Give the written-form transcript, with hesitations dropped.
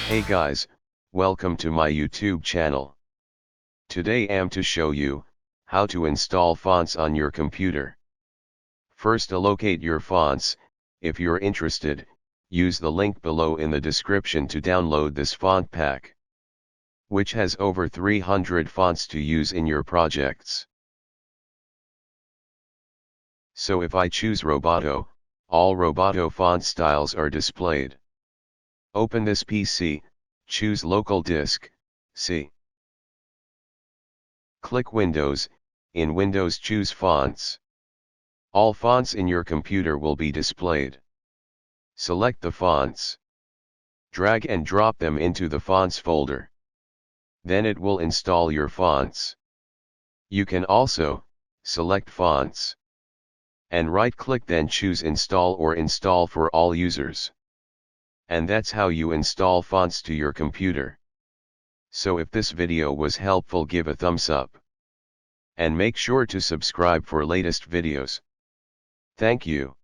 Hey guys, welcome to my YouTube channel. Today I'm to show you how to install fonts on your computer. First locate your fonts. If you're interested, use the link below in the description to download this font pack, which has over 300 fonts to use in your projects. So if I choose Roboto, all Roboto font styles are displayed. Open this PC, choose local disk, C. Click Windows, in Windows choose Fonts. All fonts in your computer will be displayed. Select the fonts. Drag and drop them into the fonts folder. Then it will install your fonts. You can also select fonts and right-click, then choose Install or Install for all users. And that's how you install fonts to your computer. So if this video was helpful, give a thumbs up. And make sure to subscribe for latest videos. Thank you.